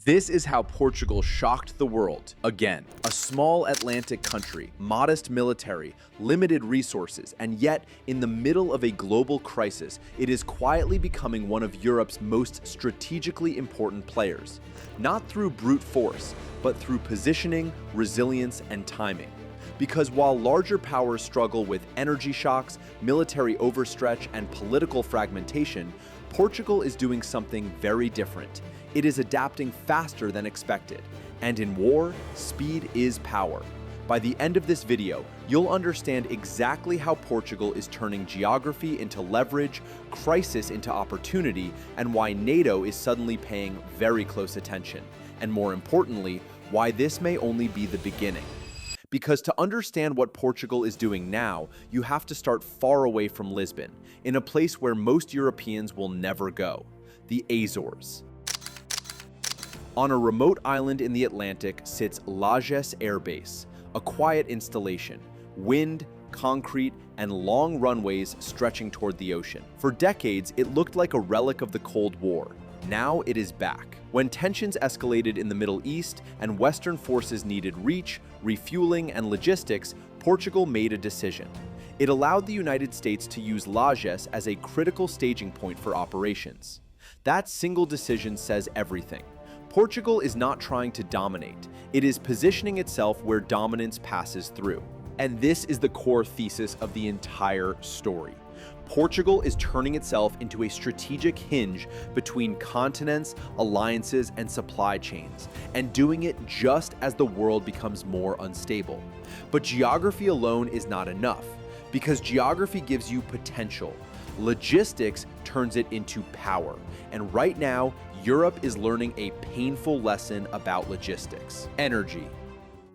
This is how Portugal shocked the world again. A small Atlantic country, modest military, limited resources, and yet in the middle of a global crisis, it is quietly becoming one of Europe's most strategically important players. Not through brute force, but through positioning, resilience, and timing. Because while larger powers struggle with energy shocks, military overstretch, and political fragmentation, Portugal is doing something very different. It is adapting faster than expected. And in war, speed is power. By the end of this video, you'll understand exactly how Portugal is turning geography into leverage, crisis into opportunity, and why NATO is suddenly paying very close attention. And more importantly, why this may only be the beginning. Because to understand what Portugal is doing now, you have to start far away from Lisbon, in a place where most Europeans will never go, the Azores. On a remote island in the Atlantic sits Lajes Air Base, a quiet installation, wind, concrete, and long runways stretching toward the ocean. For decades, it looked like a relic of the Cold War. Now it is back. When tensions escalated in the Middle East and Western forces needed reach, refueling, and logistics, Portugal made a decision. It allowed the United States to use Lajes as a critical staging point for operations. That single decision says everything. Portugal is not trying to dominate. It is positioning itself where dominance passes through. And this is the core thesis of the entire story. Portugal is turning itself into a strategic hinge between continents, alliances, and supply chains, and doing it just as the world becomes more unstable. But geography alone is not enough, because geography gives you potential. Logistics turns it into power, and right now, Europe is learning a painful lesson about logistics. Energy.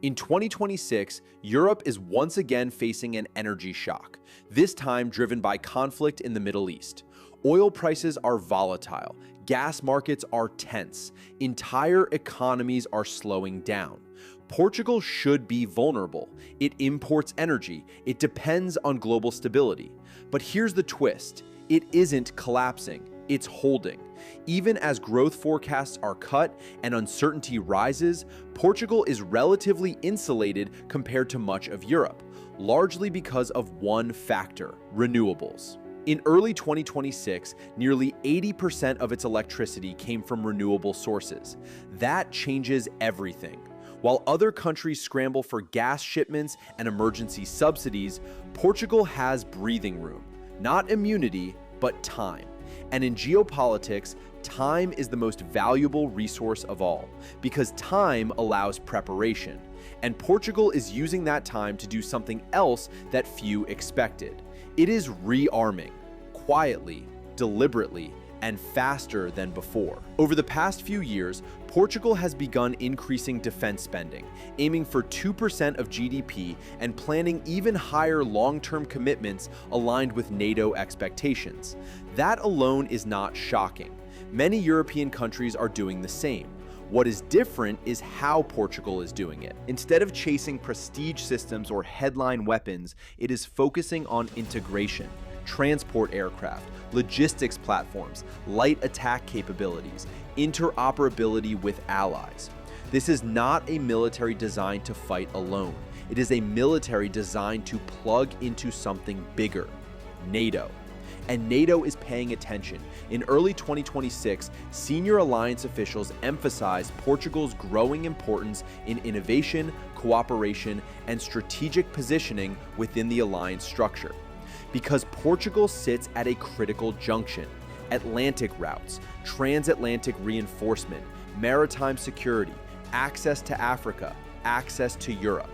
In 2026, Europe is once again facing an energy shock, this time driven by conflict in the Middle East. Oil prices are volatile, gas markets are tense, entire economies are slowing down. Portugal should be vulnerable. It imports energy, it depends on global stability. But here's the twist, it isn't collapsing, it's holding. Even as growth forecasts are cut and uncertainty rises, Portugal is relatively insulated compared to much of Europe, largely because of one factor: renewables. In early 2026, nearly 80% of its electricity came from renewable sources. That changes everything. While other countries scramble for gas shipments and emergency subsidies, Portugal has breathing room. Not immunity, but time. And in geopolitics, time is the most valuable resource of all, because time allows preparation. And Portugal is using that time to do something else that few expected. It is rearming, quietly, deliberately, and faster than before. Over the past few years, Portugal has begun increasing defense spending, aiming for 2% of GDP and planning even higher long-term commitments aligned with NATO expectations. That alone is not shocking. Many European countries are doing the same. What is different is how Portugal is doing it. Instead of chasing prestige systems or headline weapons, it is focusing on integration, transport aircraft, logistics platforms, light attack capabilities, interoperability with allies. This is not a military designed to fight alone. It is a military designed to plug into something bigger, NATO. And NATO is paying attention. In early 2026, senior alliance officials emphasized Portugal's growing importance in innovation, cooperation, and strategic positioning within the alliance structure. Because Portugal sits at a critical junction: Atlantic routes, transatlantic reinforcement, maritime security, access to Africa, access to Europe.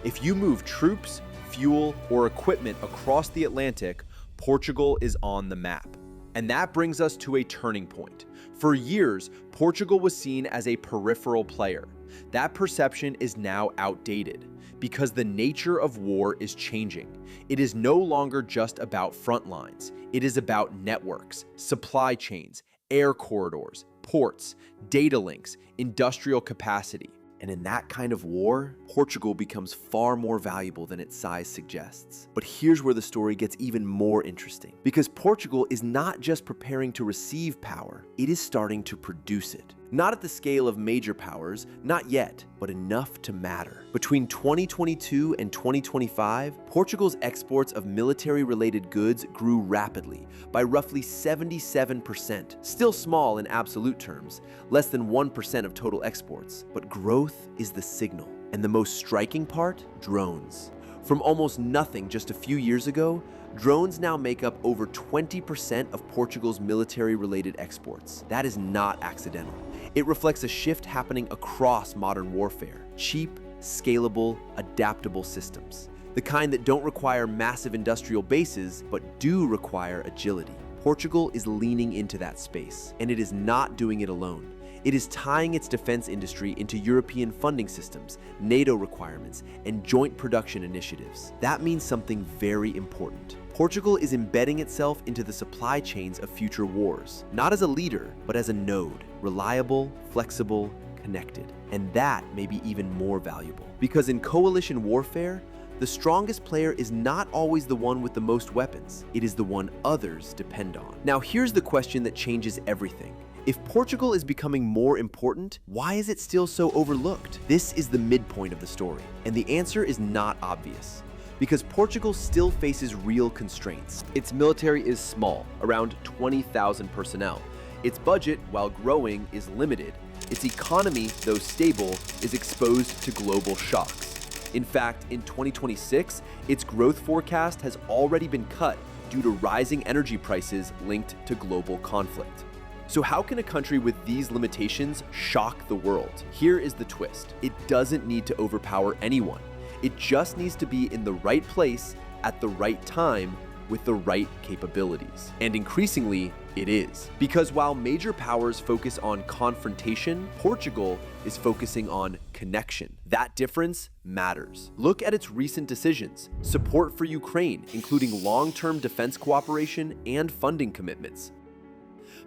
If you move troops, fuel, or equipment across the Atlantic, Portugal is on the map. And that brings us to a turning point. For years, Portugal was seen as a peripheral player. That perception is now outdated, because the nature of war is changing. It is no longer just about front lines. It is about networks, supply chains, air corridors, ports, data links, industrial capacity. And in that kind of war, Portugal becomes far more valuable than its size suggests. But here's where the story gets even more interesting. Because Portugal is not just preparing to receive power, it is starting to produce it. Not at the scale of major powers, not yet, but enough to matter. Between 2022 and 2025, Portugal's exports of military-related goods grew rapidly by roughly 77%. Still small in absolute terms, less than 1% of total exports, but growth is the signal. And the most striking part? Drones. From almost nothing just a few years ago, drones now make up over 20% of Portugal's military-related exports. That is not accidental. It reflects a shift happening across modern warfare. Cheap, scalable, adaptable systems. The kind that don't require massive industrial bases, but do require agility. Portugal is leaning into that space, and it is not doing it alone. It is tying its defense industry into European funding systems, NATO requirements, and joint production initiatives. That means something very important. Portugal is embedding itself into the supply chains of future wars, not as a leader, but as a node, reliable, flexible, connected. And that may be even more valuable. Because in coalition warfare, the strongest player is not always the one with the most weapons. It is the one others depend on. Now here's the question that changes everything. If Portugal is becoming more important, why is it still so overlooked? This is the midpoint of the story, and the answer is not obvious. Because Portugal still faces real constraints. Its military is small, around 20,000 personnel. Its budget, while growing, is limited. Its economy, though stable, is exposed to global shocks. In fact, in 2026, its growth forecast has already been cut due to rising energy prices linked to global conflict. So how can a country with these limitations shock the world? Here is the twist. It doesn't need to overpower anyone. It just needs to be in the right place at the right time with the right capabilities. And increasingly, it is. Because while major powers focus on confrontation, Portugal is focusing on connection. That difference matters. Look at its recent decisions. Support for Ukraine, including long-term defense cooperation and funding commitments.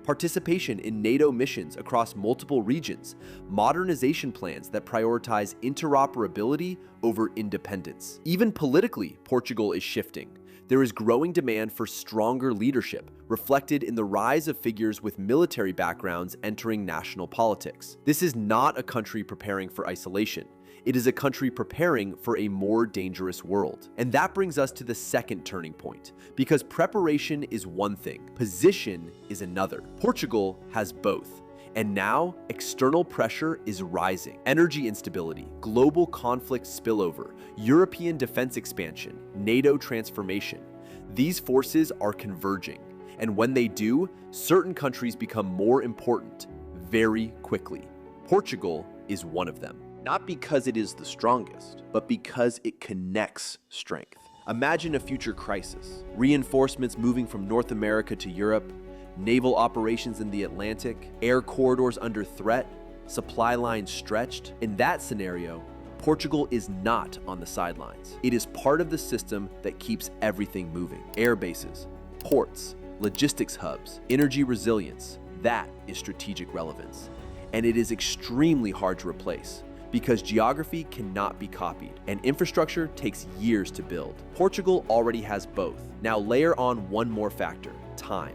Participation in NATO missions across multiple regions, modernization plans that prioritize interoperability over independence. Even politically, Portugal is shifting. There is growing demand for stronger leadership, reflected in the rise of figures with military backgrounds entering national politics. This is not a country preparing for isolation. It is a country preparing for a more dangerous world. And that brings us to the second turning point, because preparation is one thing, position is another. Portugal has both. And now, external pressure is rising. Energy instability, global conflict spillover, European defense expansion, NATO transformation. These forces are converging. And when they do, certain countries become more important very quickly. Portugal is one of them. Not because it is the strongest, but because it connects strength. Imagine a future crisis. Reinforcements moving from North America to Europe, naval operations in the Atlantic, air corridors under threat, supply lines stretched. In that scenario, Portugal is not on the sidelines. It is part of the system that keeps everything moving. Air bases, ports, logistics hubs, energy resilience. That is strategic relevance. And it is extremely hard to replace, because geography cannot be copied, and infrastructure takes years to build. Portugal already has both. Now layer on one more factor: time.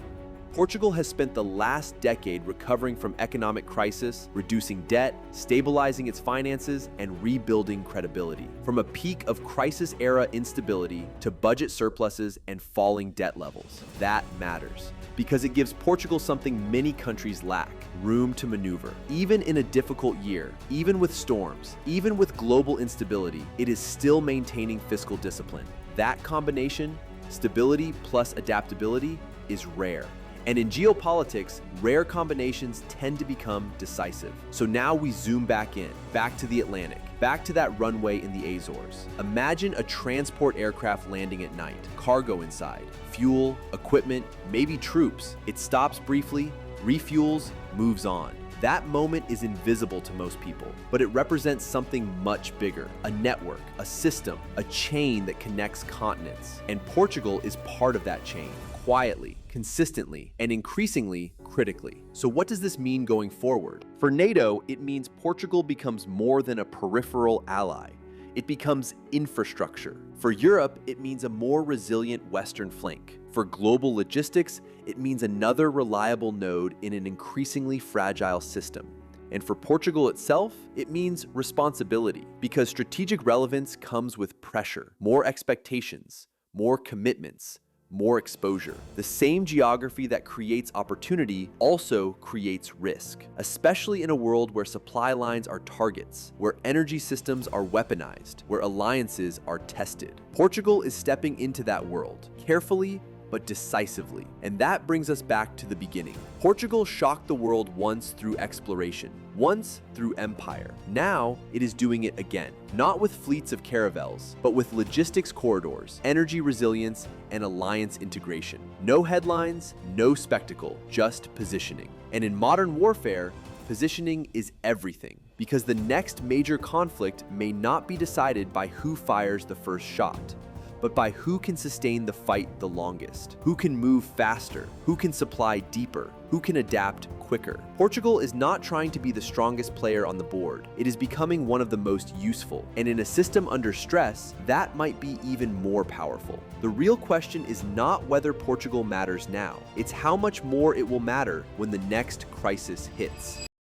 Portugal has spent the last decade recovering from economic crisis, reducing debt, stabilizing its finances, and rebuilding credibility. From a peak of crisis-era instability to budget surpluses and falling debt levels. That matters, because it gives Portugal something many countries lack: room to maneuver. Even in a difficult year, even with storms, even with global instability, it is still maintaining fiscal discipline. That combination, stability plus adaptability, is rare. And in geopolitics, rare combinations tend to become decisive. So now we zoom back to the Atlantic, back to that runway in the Azores. Imagine a transport aircraft landing at night, cargo inside, fuel, equipment, maybe troops. It stops briefly, refuels, moves on. That moment is invisible to most people, but it represents something much bigger: a network, a system, a chain that connects continents. And Portugal is part of that chain, quietly, consistently, and increasingly critically. So what does this mean going forward? For NATO, it means Portugal becomes more than a peripheral ally. It becomes infrastructure. For Europe, it means a more resilient Western flank. For global logistics, it means another reliable node in an increasingly fragile system. And for Portugal itself, it means responsibility, because strategic relevance comes with pressure, more expectations, more commitments, more exposure. The same geography that creates opportunity also creates risk, especially in a world where supply lines are targets, where energy systems are weaponized, where alliances are tested. Portugal is stepping into that world, carefully but decisively. And that brings us back to the beginning. Portugal shocked the world once through exploration, once through empire. Now it is doing it again, not with fleets of caravels, but with logistics corridors, energy resilience, and alliance integration. No headlines, no spectacle, just positioning. And in modern warfare, positioning is everything, because the next major conflict may not be decided by who fires the first shot, but by who can sustain the fight the longest, who can move faster, who can supply deeper, who can adapt quicker. Portugal is not trying to be the strongest player on the board. It is becoming one of the most useful, and in a system under stress, that might be even more powerful. The real question is not whether Portugal matters now, it's how much more it will matter when the next crisis hits.